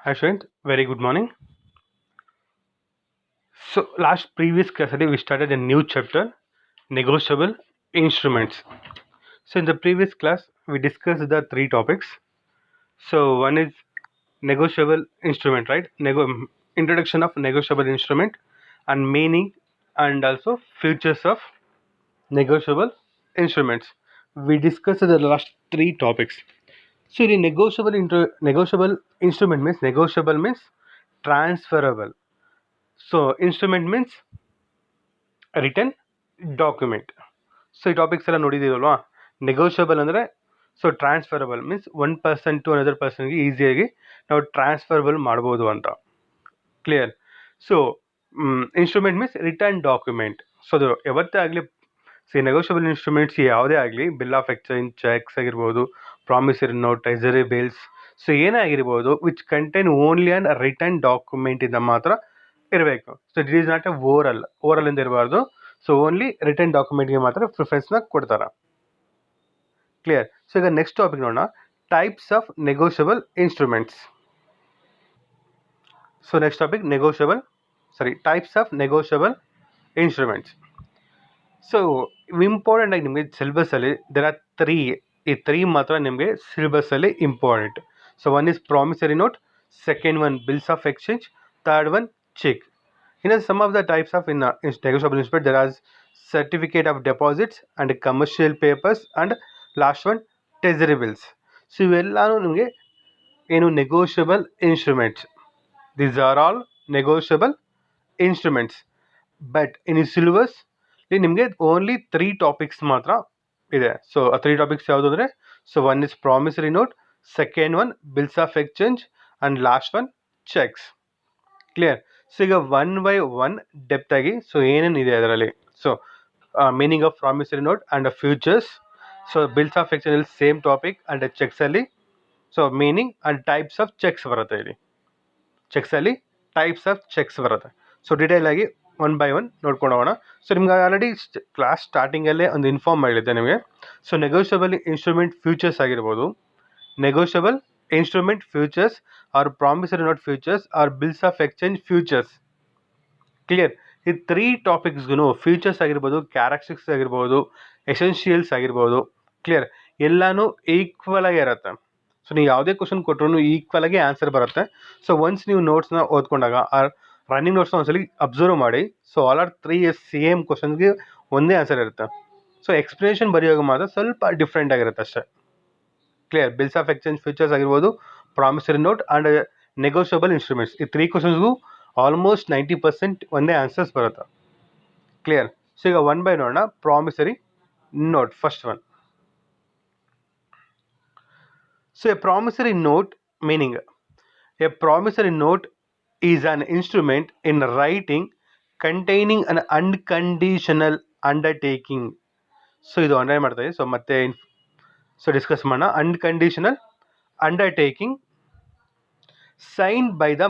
Hi friends, very good morning. So last previous class we started a new chapter, negotiable instruments. So in the previous class we discussed the three topics. So one is negotiable instrument, right? Introduction of negotiable instrument and meaning and also features of negotiable instruments. We discussed the last three topics. So the negotiable instrument means negotiable means transferable. So instrument means written document. So ಈ topics ಎಲ್ಲ ನೋಡಿದ್ದೀವಲ್ವಾ. Negotiable ಅಂದರೆ so transferable means one person to another ಪರ್ಸನ್ಗೆ ಈಸಿಯಾಗಿ ನಾವು transferable ಮಾಡ್ಬೋದು ಅಂತ. Clear. So instrument means written document. So ಅದು ಯಾವತ್ತೇ ಆಗಲಿ ನೆಗೋಷಿಯಬಲ್ ಇನ್ಸ್ಟ್ರೂಮೆಂಟ್ಸ್ ಯಾವುದೇ ಆಗಲಿ, ಬಿಲ್ ಆಫ್ ಎಕ್ಸ್ಚೇಂಜ್, ಚೆಕ್ಸ್ ಆಗಿರ್ಬೋದು, promissory note, treasury bills, so ಏನೇ ಆಗಿರ್ಬೋದು which contain only and written document ಇಂದ ಮಾತ್ರ ಇರಬೇಕು. So it is not a oral ಇಂದ ಇರಬಾರ್ದು. ಸೊ ಓನ್ಲಿ ರಿಟರ್ನ್ ಡಾಕ್ಯುಮೆಂಟ್ಗೆ ಮಾತ್ರ ಪ್ರಿಫರೆನ್ಸ್ನ ಕೊಡ್ತಾರೆ. ಕ್ಲಿಯರ್. ಸೊ ಈಗ ನೆಕ್ಸ್ಟ್ ಟಾಪಿಕ್ ನೋಡೋಣ, types of negotiable instruments. So next topic types of negotiable instruments. So important ಆಗಿ ನಿಮಗೆ ಸಿಲೆಬಸ್ಸಲ್ಲಿ ದೆರ್ ಆರ್ ತ್ರೀ ಮಾತ್ರ ನಿಮಗೆ ಸಿಲೆಬಸ್ಸಲ್ಲಿ important. So one is promissory note, second one bills of exchange, third one cheque. In some of the types of negotiable instrument, there are certificate of deposits and commercial papers and last one treasury bills. So ಇವೆಲ್ಲಾನು ನಿಮಗೆ ಏನು negotiable instruments. These are all negotiable instruments. But in syllabus ನಿಮಗೆ only 3 topics ಮಾತ್ರ ಇದೆ. So ಆ 3 topics ಯಾವುದು ಅಂದರೆ, so one is promissory note, second one bills of exchange and last one cheques. Clear. So ಈಗ ಒನ್ ಬೈ ಒನ್ ಡೆಪ್ತ್ ಆಗಿ so ಏನೇನಿದೆ ಅದರಲ್ಲಿ. So meaning of promissory note and features. So bills of exchange ಅಲ್ಲಿ same topic and cheques ಅಲ್ಲಿ so meaning and types of cheques ಬರುತ್ತೆ. ಇಲ್ಲಿ cheques ಅಲ್ಲಿ types of cheques ಬರುತ್ತೆ. ಸೊ ಡಿಟೇಲ್ ಆಗಿ ಒನ್ ಬೈ ಒನ್ ನೋಡ್ಕೊಂಡು ಹೋಗೋಣ. ಸೊ ನಿಮ್ಗೆ ಆಲ್ರೆಡಿ ಕ್ಲಾಸ್ ಸ್ಟಾರ್ಟಿಂಗಲ್ಲೇ ಒಂದು ಇನ್ಫಾರ್ಮ್ ಮಾಡಿದ್ದೆ ನಿಮಗೆ. ಸೊ ನೆಗೋಷಿಯಬಲ್ ಇನ್ಸ್ಟ್ರೂಮೆಂಟ್ ಫ್ಯೂಚರ್ಸ್ ಆಗಿರ್ಬೋದು, negotiable instrument features or promissory note features or bills of exchange features. Clear. ಈ 3 ಟಾಪಿಕ್ಸ್ಗೂ ಫ್ಯೂಚರ್ಸ್ ಆಗಿರ್ಬೋದು, ಕ್ಯಾರೆಕ್ಟರಿಸ್ಟಿಕ್ಸ್ ಆಗಿರ್ಬೋದು, ಎಸೆನ್ಷಿಯಲ್ಸ್ ಆಗಿರ್ಬೋದು, ಕ್ಲಿಯರ್, ಎಲ್ಲಾನು ಈಕ್ವಲ್ ಆಗಿ ಇರುತ್ತೆ. ಸೊ ನೀವು ಯಾವುದೇ ಕ್ವಶನ್ ಕೊಟ್ಟರು ಈಕ್ವಲ್ ಆಗಿ ಆನ್ಸರ್ ಬರುತ್ತೆ. ಸೊ ಒನ್ಸ್ ನೀವು ನೋಟ್ಸ್ನ ಓದ್ಕೊಂಡಾಗ ರನ್ನಿಂಗ್ ನೋಟ್ಸ್ನ ಒಂದ್ಸಲಿ ಅಬ್ಸರ್ವ್ ಮಾಡಿ. ಸೊ ಆಲ್ ಆರ್ 3 ಸೇಮ್ ಕ್ವಶನ್ಗೆ ಒಂದೇ ಆನ್ಸರ್ ಇರುತ್ತೆ. ಸೊ ಎಕ್ಸ್ಪ್ಲನೇಷನ್ ಬರೆಯುವಾಗ ಮಾತ್ರ ಸ್ವಲ್ಪ ಡಿಫ್ರೆಂಟ್ ಆಗಿರುತ್ತೆ ಅಷ್ಟೇ. Clear. Bills of exchange features ಆಗಿರ್ಬೋದು, promissory note and negotiable instruments, ಈ 3 ಕ್ವಶನ್ಸ್ಗೂ ಆಲ್ಮೋಸ್ಟ್ 90% ಒಂದೇ ಆನ್ಸರ್ಸ್ ಬರುತ್ತೆ. ಕ್ಲಿಯರ್. ಸೊ ಈಗ ಒನ್ ಬೈ ನೋಡೋಣ. Promissory note first one. So a promissory note meaning, a promissory note is an instrument in writing containing an unconditional undertaking. So ಇದು underline ಮಾಡ್ತಾ ಇದೆ. So ಮತ್ತೆ ಡಿಸ್ಕಸ್ ಮಾಡೋಣ. Unconditional undertaking signed by the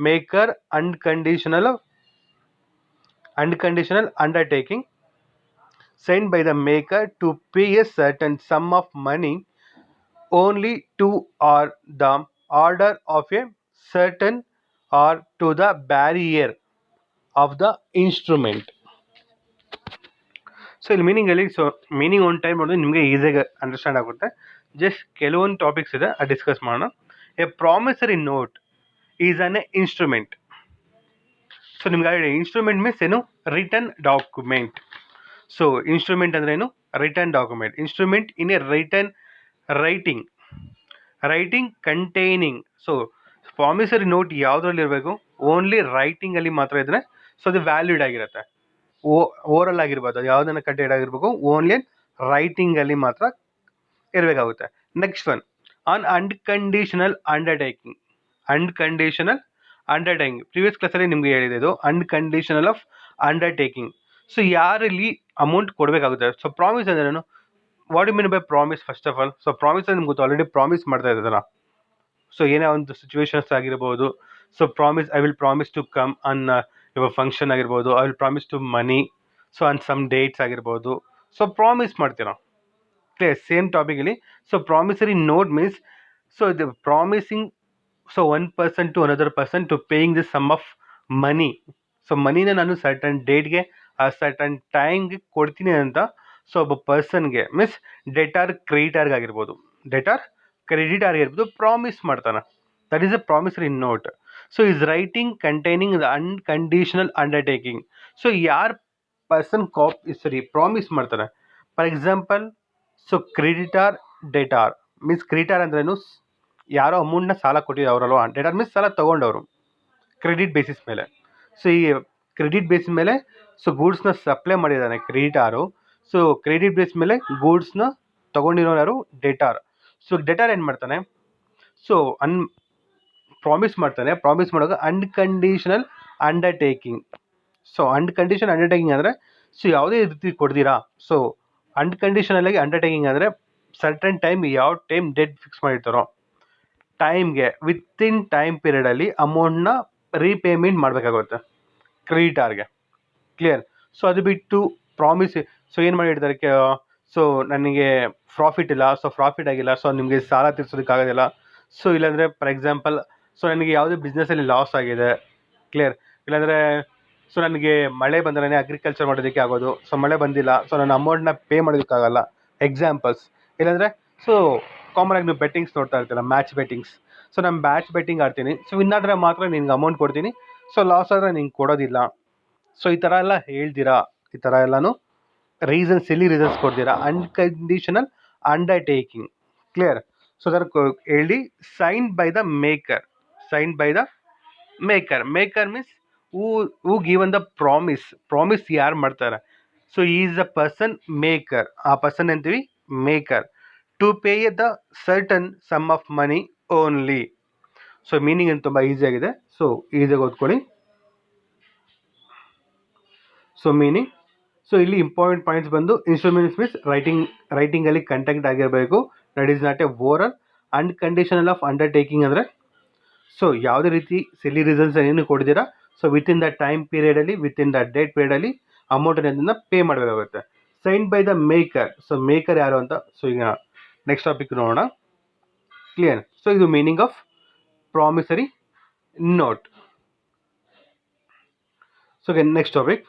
maker, unconditional undertaking signed by the maker to pay a certain sum of money only to or the order of a certain or to the barrier of the instrument. So ಇಲ್ಲಿ ಮೀನಿಂಗಲ್ಲಿ meaning one time ನೋಡಿದ್ರೆ ನಿಮಗೆ ಈಸಿಯಾಗಿ understand ಆಗುತ್ತೆ. Just ಕೆಲವೊಂದು topics ಇದೆ, ಅದು discuss ಮಾಡೋಣ. A promissory note is an instrument. So ನಿಮ್ಗೆ ಇನ್ಸ್ಟ್ರೂಮೆಂಟ್ ಮೀನ್ಸ್ ಏನು? Return document. ಸೊ ಇನ್ಸ್ಟ್ರೂಮೆಂಟ್ ಅಂದ್ರೆ ಏನು? Return document. Instrument in a return writing containing. So promissory note ಯಾವುದ್ರಲ್ಲಿ ಇರಬೇಕು? ಓನ್ಲಿ ರೈಟಿಂಗಲ್ಲಿ ಮಾತ್ರ ಇದ್ರೆ ಸೊ ಅದು ವ್ಯಾಲಿಡ್ ಆಗಿರುತ್ತೆ. ಓರಲ್ ಆಗಿರ್ಬೋದು, ಅದು ಯಾವುದನ್ನು ಕಂಟೈನ್ ಆಗಿರ್ಬೇಕು, ಓನ್ಲಿ ರೈಟಿಂಗಲ್ಲಿ ಮಾತ್ರ ಇರಬೇಕಾಗುತ್ತೆ. Next one on unconditional undertaking. Previous ಕ್ಲಾಸಲ್ಲಿ ನಿಮ್ಗೆ ಹೇಳಿದೆ ಇದು ಅನ್ಕಂಡೀಷನಲ್ ಆಫ್ ಅಂಡರ್ಟೇಕಿಂಗ್. ಸೊ ಯಾರಲ್ಲಿ ಅಮೌಂಟ್ ಕೊಡಬೇಕಾಗುತ್ತೆ. ಸೊ ಪ್ರಾಮಿಸ್ ಅಂದ್ರೆ ಏನು? What you mean by promise? First of all, so promise ನಿಮ್ಗೆ ಗೊತ್ತು, ಆಲ್ರೆಡಿ ಪ್ರಾಮಿಸ್ ಮಾಡ್ತಾ ಇದ್ದಲ್ಲ. ಸೊ ಏನೇ ಒಂದು ಸಿಚುವೇಶನ್ಸ್ ಆಗಿರ್ಬೋದು. So promise, I will promise to come on ಇವಾಗ ಫಂಕ್ಷನ್ ಆಗಿರ್ಬೋದು, I will promise to money, so on some dates ಆಗಿರ್ಬೋದು. ಸೊ ಪ್ರಾಮಿಸ್ ಮಾಡ್ತೀರಾ. ಕ್ಲಿಯರ್. ಸೇಮ್ ಟಾಪಿಕಲ್ಲಿ. So promissory note means so the promising so one person to another person to paying the sum of money. So ಮನಿನ ನಾನು certain ಡೇಟ್ಗೆ ಆ certain ಟೈಮ್ಗೆ ಕೊಡ್ತೀನಿ ಅಂತ ಸೊ ಒಬ್ಬ ಪರ್ಸನ್ಗೆ ಮೀನ್ಸ್ ಡೆಟಾರ್ ಕ್ರೆಡಿಟಾರ್ಗೆ ಆಗಿರ್ಬೋದು, ಡೆಟಾರ್ ಕ್ರೆಡಿಟಾರ್ ಆಗಿರ್ಬೋದು ಪ್ರಾಮಿಸ್ ಮಾಡ್ತಾನೆ. That is a promissory note. So is writing containing the unconditional undertaking. So ಯಾರು ಪರ್ಸನ್ ಪ್ರಾಮಿಸ್ ಮಾಡ್ತಾರೆ, for example so creditor debtor means creditor ಅಂದ್ರೇನು, ಯಾರೋ ಅಮೌಂಟ್ನ ಸಾಲ ಕೊಟ್ಟಿದ್ರು ಅವರಲ್ವ, ಡೆಟಾರ್ ಮೀನ್ಸ್ ಸಾಲ ತೊಗೊಂಡವರು ಕ್ರೆಡಿಟ್ ಬೇಸಿಸ್ ಮೇಲೆ. ಸೊ ಈ ಕ್ರೆಡಿಟ್ ಬೇಸಿಸ್ ಮೇಲೆ ಸೊ ಗೂಡ್ಸ್ನ ಸಪ್ಲೈ ಮಾಡಿದ್ದಾನೆ ಕ್ರೆಡಿಟಾರು. ಸೊ ಕ್ರೆಡಿಟ್ ಬೇಸ್ ಮೇಲೆ ಗೂಡ್ಸ್ನ ತೊಗೊಂಡಿರೋ ಯಾರು, ಡೆಟಾರ್. ಸೊ ಡೆಟಾರ್ ಏನು ಮಾಡ್ತಾನೆ, ಸೊ ಪ್ರಾಮಿಸ್ ಮಾಡ್ತಾನೆ. ಪ್ರಾಮಿಸ್ ಮಾಡುವಾಗ unconditional undertaking. So unconditional undertaking ಅಂದರೆ ಸೊ ಯಾವುದೇ ರೀತಿ ಕೊಡ್ದಿರಾ, ಸೊ ಅನ್ಕಂಡೀಷನಲ್ ಆಗಿ ಅಂಡರ್ಟೇಕಿಂಗ್ ಅಂದರೆ ಸರ್ಟನ್ ಟೈಮ್, ಯಾವ ಟೈಮ್ ಡೇಟ್ ಫಿಕ್ಸ್ ಮಾಡಿರ್ತಾರೋ ಟೈಮ್ಗೆ ವಿತಿನ್ ಟೈಮ್ ಪೀರಿಯಡಲ್ಲಿ ಅಮೌಂಟ್ನ ರೀಪೇಮೆಂಟ್ ಮಾಡಬೇಕಾಗುತ್ತೆ ಕ್ರೆಡಿಟಾರ್ಗೆ. ಕ್ಲಿಯರ್. ಸೊ ಅದು ಬಿಟ್ಟು ಪ್ರಾಮಿಸ್ ಸೊ ಏನು ಮಾಡಿರ್ತಾರೆ, ಸೊ ನನಗೆ ಪ್ರಾಫಿಟ್ ಇಲ್ಲ, ಸೊ ಪ್ರಾಫಿಟ್ ಆಗಿಲ್ಲ, ಸೊ ನಿಮಗೆ ಸಾಲ ತೀರ್ಸೋದಕ್ಕಾಗೋದಿಲ್ಲ. ಸೊ ಇಲ್ಲಾಂದರೆ ಫಾರ್ ಎಕ್ಸಾಂಪಲ್ ಸೊ ನನಗೆ ಯಾವುದೇ ಬಿಸ್ನೆಸ್ಸಲ್ಲಿ ಲಾಸ್ ಆಗಿದೆ. ಕ್ಲಿಯರ್. ಇಲ್ಲಾಂದರೆ ಸೊ ನನಗೆ ಮಳೆ ಬಂದರೆ ಅಗ್ರಿಕಲ್ಚರ್ ಮಾಡೋದಕ್ಕೆ ಆಗೋದು, ಸೊ ಮಳೆ ಬಂದಿಲ್ಲ, ಸೊ ನನ್ನ ಅಮೌಂಟ್ನ ಪೇ ಮಾಡೋದಕ್ಕಾಗಲ್ಲ. ಎಕ್ಸಾಂಪಲ್ಸ್. ಇಲ್ಲಾಂದರೆ ಸೊ ಕಾಮನ್ ಆಗಿ ನೀವು ಬೆಟ್ಟಿಂಗ್ಸ್ ನೋಡ್ತಾ ಇರ್ತೀರ, ಮ್ಯಾಚ್ ಬೆಟ್ಟಿಂಗ್ಸ್. ಸೊ ನಾನು ಮ್ಯಾಚ್ ಬೆಟ್ಟಿಂಗ್ ಆಡ್ತೀನಿ, ಸೊ ವಿನ್ ಆದರೆ ಮಾತ್ರ ನಿನ್ಗೆ ಅಮೌಂಟ್ ಕೊಡ್ತೀನಿ, ಸೊ ಲಾಸ್ ಆದರೆ ನಿಂಗೆ ಕೊಡೋದಿಲ್ಲ. ಸೊ ಈ ಥರ ಎಲ್ಲ ಹೇಳ್ದಿರಾ, ಈ ಥರ ಎಲ್ಲನೂ ಸಿಲಿ ರೀಸನ್ಸ್ ಕೊಡ್ತೀರಾ, ಅನ್ಕಂಡೀಷನಲ್ ಅಂಡರ್ಟೇಕಿಂಗ್. ಕ್ಲಿಯರ್. ಸೊ ಅದರ ಹೇಳಿ sign by the maker. Sign by the maker. Maker means who given the promise. Promise ಯಾರು ಮಾಡ್ತಾರೆ, so is a person maker. ಆ ಪರ್ಸನ್ ಅಂತೀವಿ maker. To pay the certain sum of money only. So meaning ಏನು ತುಂಬ easy ಆಗಿದೆ, so ಈಸಿಯಾಗಿ ಓದ್ಕೊಳ್ಳಿ. So meaning, so ಇಲ್ಲಿ ಇಂಪಾರ್ಟೆಂಟ್ ಪಾಯಿಂಟ್ಸ್ ಬಂದು ಇನ್ಸ್ಟ್ರೂಮೆಂಟ್ಸ್ ಮೀನ್ಸ್ ರೈಟಿಂಗಲ್ಲಿ ಕಂಟೆಂಟ್ ಆಗಿರಬೇಕು. That is not a oral. Unconditional of undertaking ಅಂದರೆ ಸೊ ಯಾವುದೇ ರೀತಿ ಸಿಲಿ ರೀಸನ್ಸ್ ಏನು ಕೊಡ್ದಿರಾ, ಸೊ ವಿತಿನ್ ದ ಟೈಮ್ ಪೀರಿಯಡಲ್ಲಿ, ವಿತಿನ್ ದ ಡೇಟ್ ಪೀರಿಯಡಲ್ಲಿ ಅಮೌಂಟನ್ನು ಪೇ ಮಾಡಬೇಕಾಗುತ್ತೆ. Sign by the maker. So maker ಯಾರು ಅಂತ ಸೊ ಈಗ ನೆಕ್ಸ್ಟ್ ಟಾಪಿಕ್ ನೋಡೋಣ. ಕ್ಲಿಯರ್. ಸೊ ಇದು meaning of promissory note. So next topic,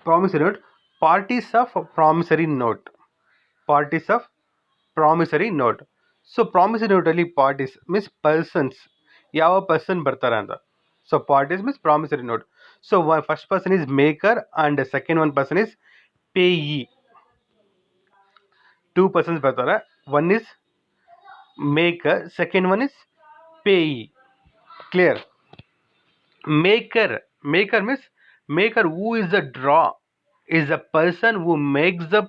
promissory note. Parties of promissory note. Parties of promissory note. So promissory ನೋಟಲ್ಲಿ parties means persons, ಯಾವ person ಬರ್ತಾರೆ ಅಂತ. So parties means promissory note. So first person is maker and second one person is payee. Two persons ಬರ್ತಾರೆ. One is maker, second one is payee. Clear. Maker. Maker means maker who is the draw is the person who makes the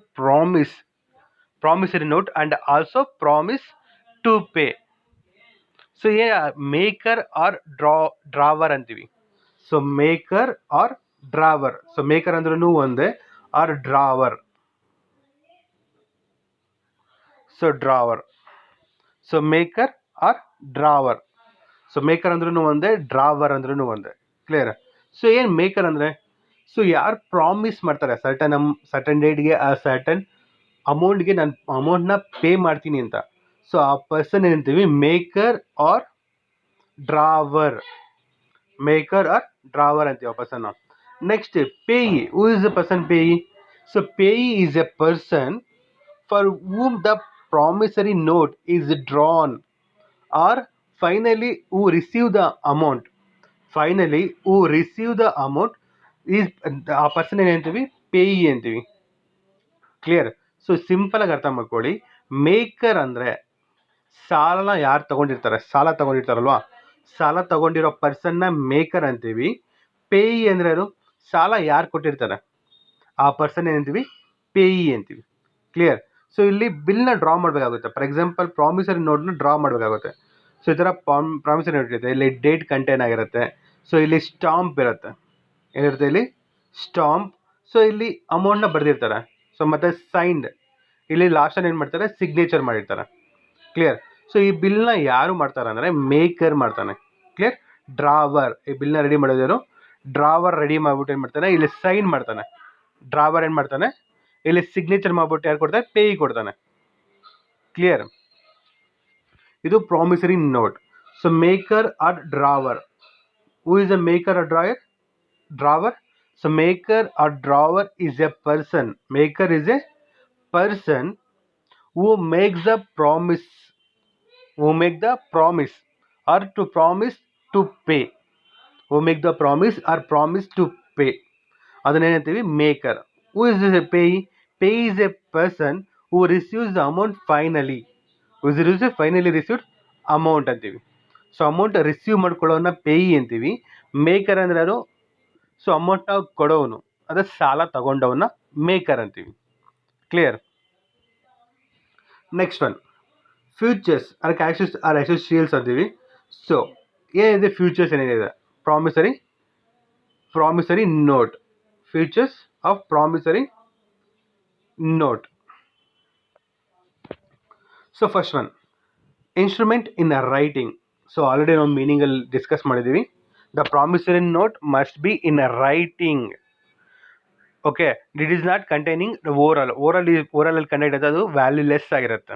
promissory note and also promise to pay. So yeah, maker or drawer ಅಂತೀವಿ. So maker or drawer. So maker ಅಂದ್ರೂ ಒಂದೇ, or drawer. So drawer. So maker or drawer. So maker ಅಂದ್ರೂ ಒಂದೇ, drawer ಅಂದ್ರೂ ಒಂದೇ. Clear. So ಏನು maker ಅಂದರೆ so ಯಾರು ಪ್ರಾಮಿಸ್ ಮಾಡ್ತಾರೆ ಸರ್ಟನ್ ಡೇಟ್ಗೆ ಆ ಸರ್ಟನ್ ಅಮೌಂಟ್ಗೆ ನಾನು ಅಮೌಂಟ್ನ ಪೇ ಮಾಡ್ತೀನಿ ಅಂತ. ಸೊ ಆ ಪರ್ಸನ್ ಏನಂತೀವಿ maker or drawer. Maker or drawer ಅಂತೀವಿ ಆ person. Next payee. Who is the person payee? So payee is a person for whom the promissory note is drawn or finally who receive the amount. Finally who receive the amount is, ಆ person ಏನಂತೀವಿ ಪೇಯಿ ಅಂತೀವಿ. Clear. So simple ಆಗಿ ಅರ್ಥ ಮಾಡ್ಕೊಳ್ಳಿ. Maker ಅಂದರೆ ಸಾಲನ ಯಾರು ತಗೊಂಡಿರ್ತಾರೆ, ಸಾಲ ತಗೊಂಡಿರ್ತಾರಲ್ವಾ, ಸಾಲ ತಗೊಂಡಿರೋ ಪರ್ಸನ್ನ ಮೇಕರ್ ಅಂತೀವಿ. ಪೇಯಿ ಅಂದ್ರೆ ಸಾಲ ಯಾರು ಕೊಟ್ಟಿರ್ತಾರೆ ಆ ಪರ್ಸನ್ ಏನಂತೀವಿ ಪೇಯಿ ಅಂತೀವಿ. ಕ್ಲಿಯರ್. ಸೊ ಇಲ್ಲಿ ಬಿಲ್ನ ಡ್ರಾ ಮಾಡಬೇಕಾಗುತ್ತೆ. ಫಾರ್ ಎಕ್ಸಾಂಪಲ್ ಪ್ರಾಮಿಸರಿ ನೋಟ್ನ ಡ್ರಾ ಮಾಡಬೇಕಾಗುತ್ತೆ. ಸೊ ಈ ಥರ ಪ್ರಾಮಿಸರಿ ನೋಟ್ ಇರುತ್ತೆ. ಇಲ್ಲಿ ಡೇಟ್ ಕಂಟೈನ್ ಆಗಿರುತ್ತೆ. ಸೊ ಇಲ್ಲಿ ಸ್ಟಾಂಪ್ ಇರುತ್ತೆ. ಏನಿರುತ್ತೆ ಇಲ್ಲಿ ಸ್ಟಾಂಪ್. ಸೊ ಇಲ್ಲಿ ಅಮೌಂಟ್ನ ಬರೆದಿರ್ತಾರೆ. ಸೊ ಮತ್ತೆ ಸೈನ್ಡ್. ಇಲ್ಲಿ ಲಾಸ್ಟಲ್ಲಿ ಏನು ಮಾಡ್ತಾರೆ, ಸಿಗ್ನೇಚರ್ ಮಾಡಿರ್ತಾರೆ. ಕ್ಲಿಯರ್. ಸೊ ಈ ಬಿಲ್ನ ಯಾರು ಮಾಡ್ತಾರೆ ಅಂದರೆ ಮೇಕರ್ ಮಾಡ್ತಾನೆ. ಕ್ಲಿಯರ್. ಡ್ರಾವರ್ ಈ ಬಿಲ್ನ ರೆಡಿ ಮಾಡೋದೇನು, ಡ್ರಾವರ್ ರೆಡಿ ಮಾಡಿಬಿಟ್ಟು ಏನು ಮಾಡ್ತಾನೆ, ಇಲ್ಲಿ ಸೈನ್ ಮಾಡ್ತಾನೆ. ಡ್ರಾವರ್ ಏನು ಮಾಡ್ತಾನೆ, ಇಲ್ಲಿ ಸಿಗ್ನೇಚರ್ ಮಾಡ್ಬಿಟ್ಟು ಯಾರು ಕೊಡ್ತಾರೆ, ಪೇಯಿ ಕೊಡ್ತಾನೆ. ಕ್ಲಿಯರ್? ಇದು promissory note. So maker or drawer. Who is a maker or drawer? So maker or drawer is a person. Maker is a person who makes the promise, or to promise to pay. Who make the promise or promise to pay. ಅದನ್ನೇನಂತೀವಿ maker. Who is a payee? Payee is a person who receives the amount finally. Finally received amount ಅಂತೀವಿ. So amount receive ಮಾಡ್ಕೊಳ್ಳೋನ payee ಅಂತೀವಿ. Maker ಅಂದ್ರೆ ಅದು, so ಅಮೌಂಟ್ನ ಕೊಡೋನು, ಅದೇ ಸಾಲ ತಗೊಂಡವನ್ನ ಮೇಕರ್ ಅಂತೀವಿ. Clear? Next one, features or cashes or essentials ಅಂತೀವಿ. ಸೊ ಏನಿದೆ ಫ್ಯೂಚರ್ಸ್, ಏನಿದೆ promissory note. Features of promissory note. So first one, instrument in writing. So already ನಾವು ಮೀನಿಂಗಲ್ಲಿ ಡಿಸ್ಕಸ್ ಮಾಡಿದ್ದೀವಿ. The promissory note must be in writing. Okay, it is not containing the oral contain ಅದು valueless ಆಗಿರುತ್ತೆ.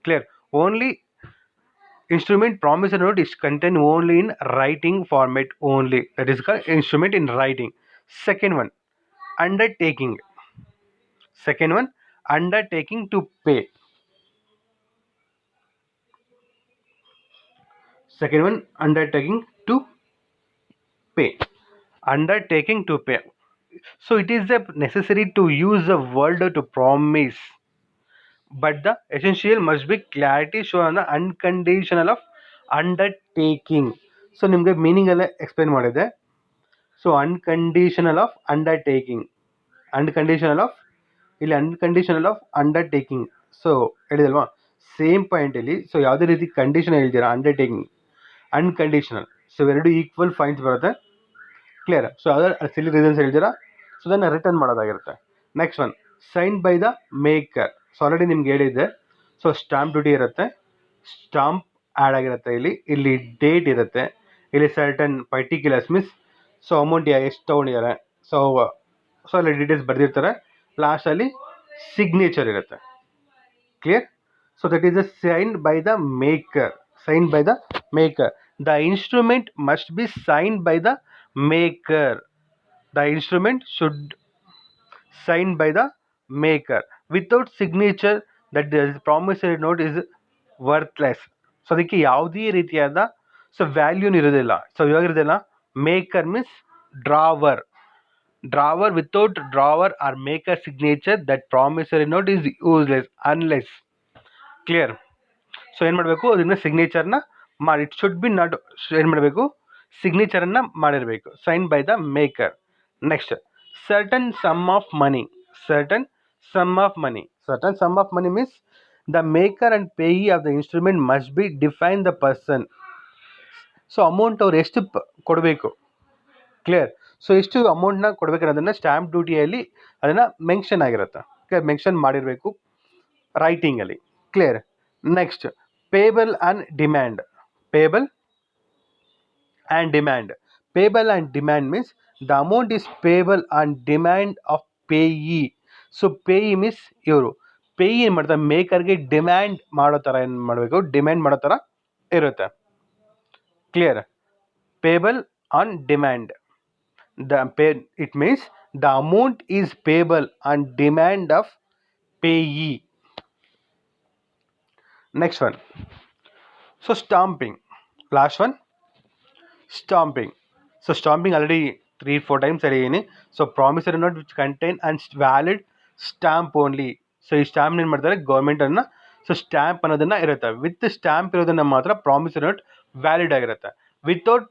Clear? Only instrument promissory note is contained only in writing format only. That is called instrument in writing. Second one, undertaking. Undertaking to pay. Undertaking to pay. So it is necessary to use the word to promise, but the essential must be clarity shown on the unconditional of undertaking. So ನಿಮಗೆ meaning ಎಲ್ಲ explain ಮಾಡಿದೆ. So unconditional of undertaking, unconditional of undertaking. So ಹೇಳಿದಲ್ವಾ, same ಪಾಯಿಂಟಲ್ಲಿ. So ಯಾವುದೇ ರೀತಿ condition ಹೇಳ್ತೀರಾ undertaking, unconditional. So ಎರಡು equal points ಬರುತ್ತೆ. ಕ್ಲಿಯರ್? ಸೊ ಯಾವುದಾದ್ರು ಸಿಲಿ ರೀಸನ್ಸ್ ಹೇಳ್ತೀರಾ, ಸೊ ಅದನ್ನು ರಿಟರ್ನ್ ಮಾಡೋದಾಗಿರುತ್ತೆ. Next one, sign by the maker. So already ನಿಮ್ಗೆ ಹೇಳಿದ್ದೆ. ಸೊ ಸ್ಟಾಂಪ್ ಡ್ಯೂಟಿ ಇರುತ್ತೆ, ಸ್ಟಾಂಪ್ ಆ್ಯಡ್ ಆಗಿರುತ್ತೆ. ಇಲ್ಲಿ ಡೇಟ್ ಇರುತ್ತೆ, ಇಲ್ಲಿ certain particulars means so amount ಎಷ್ಟು ತೊಗೊಂಡಿದ್ದಾರೆ, ಸೊ ಅಲ್ಲಿ ಡೀಟೇಲ್ಸ್ ಬರೆದಿರ್ತಾರೆ. ಲಾಸ್ಟಲ್ಲಿ ಸಿಗ್ನೇಚರ್ ಇರುತ್ತೆ. Clear? So that is the signed by the maker. The instrument must be signed by the maker. The instrument should signed by the maker. Without signature that promissory note is worthless. So ಅದಕ್ಕೆ ಯಾವುದೇ ರೀತಿಯಾದ ವ್ಯಾಲ್ಯೂನು ಇರೋದಿಲ್ಲ. So ಇವಾಗಿರೋದಿಲ್ಲ. Maker means drawer. Without drawer or maker signature that promissory note is useless unless. Clear? So ಏನು ಮಾಡಬೇಕು, ಅದನ್ನ ಸಿಗ್ನೇಚರ್ನ ಮಾಡಿ, ಇಟ್ ಶುಡ್ ಬಿ ನಾಟ್, ಏನು ಮಾಡಬೇಕು, ಸಿಗ್ನೇಚರನ್ನು ಮಾಡಿರಬೇಕು, sign by the maker. Next, certain sum of money means the maker and payee of the instrument must be define the person. So amount ಅವ್ರು ಎಷ್ಟು ಕೊಡಬೇಕು. ಕ್ಲಿಯರ್? ಸೊ ಎಷ್ಟು ಅಮೌಂಟ್ನ ಕೊಡಬೇಕನ್ನೋದನ್ನು ಸ್ಟ್ಯಾಂಪ್ ಡ್ಯೂಟಿಯಲ್ಲಿ ಅದನ್ನು ಮೆನ್ಷನ್ ಆಗಿರುತ್ತೆ. ಮೆನ್ಷನ್ ಮಾಡಿರಬೇಕು ರೈಟಿಂಗಲ್ಲಿ. Clear? Next, payable and demand. Payable and demand means the amount is payable on demand of payee. So payee means ಇವರು ಪೇಯಿ ಏನು ಮಾಡ್ತಾರೆ, ಮೇಕರ್ಗೆ ಡಿಮ್ಯಾಂಡ್ ಮಾಡೋ ಥರ ಏನು ಮಾಡಬೇಕು, ಡಿಮ್ಯಾಂಡ್ ಮಾಡೋ ಥರ ಇರುತ್ತೆ. Clear? Payable on demand. It means the amount is payable on demand of payee. Next one, so stamping. Last one, stamping. So stamping already 3-4 times ಹೇಳಿದ್ದೀನಿ. So promissory note which contain and valid stamp only. So ಈ stamp ಏನು ಮಾಡ್ತಾರೆ, ಗೌರ್ಮೆಂಟನ್ನು, so stamp ಅನ್ನೋದನ್ನು ಇರುತ್ತೆ. With stamp ಇರೋದನ್ನು ಮಾತ್ರ promissory note valid ಆಗಿರುತ್ತೆ. Without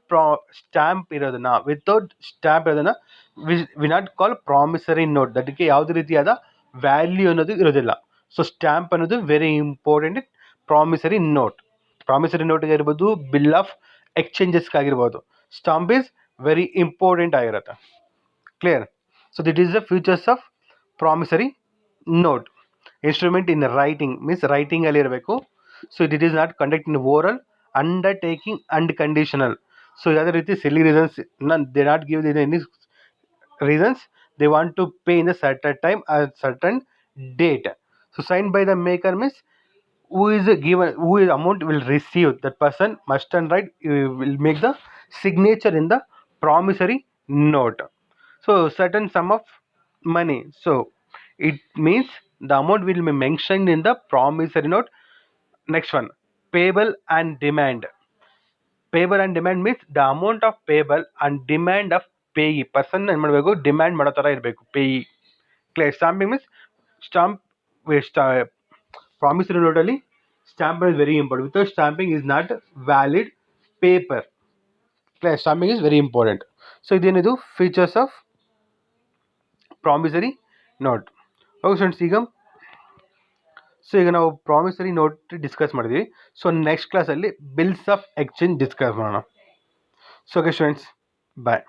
stamp ಇರೋದನ್ನು we not call promissory note. ಅದಕ್ಕೆ ಯಾವುದೇ ರೀತಿಯಾದ ವ್ಯಾಲ್ಯೂ ಅನ್ನೋದು ಇರೋದಿಲ್ಲ. ಸೊ ಸ್ಟ್ಯಾಂಪ್ ಅನ್ನೋದು ವೆರಿ ಇಂಪಾರ್ಟೆಂಟ್ ಪ್ರಾಮಿಸರಿ ನೋಟ್ಗೆ ಇರ್ಬೋದು, ಬಿಲ್ ಆಫ್ ಎಕ್ಸ್ಚೇಂಜಸ್ಗಾಗಿರ್ಬೋದು. ಸ್ಟಾಂಪ್ ಈಸ್ ವೆರಿ ಇಂಪಾರ್ಟೆಂಟ್ ಆಗಿರುತ್ತೆ. Clear? So that is the features of promissory note. Instrument in writing means ರೈಟಿಂಗಲ್ಲಿ ಇರಬೇಕು. So it is not conduct in oral, undertaking and conditional. So ಯಾವುದೇ ರೀತಿ silly reasons they not give any reasons. they want to pay in a certain time at certain date. So signed by the maker means who is given, who is amount will receive, that person must and right will make the signature in the promissory note. So certain sum of money, so it means the amount will be mentioned in the promissory note. Next one, payable and demand. Payable and demand means the amount of payable and demand of payee person ಏನು ಮಾಡಬೇಕು, demand ಮಾಡೋ ಥರ ಇರಬೇಕು pay. Clear. Stamping means stamp promissory ನೋಟಲ್ಲಿ stamp is very important. Without stamping is not valid paper. Clear. Stamping is very important. So ಇದೇನಿದು features of promissory note. Okay students, ಈಗ ನಾವು promissory note discuss ಮಾಡಿದ್ವಿ. So next ಕ್ಲಾಸಲ್ಲಿ bills of exchange discuss ಮಾಡೋಣ. So okay students, ಬಾಯ್.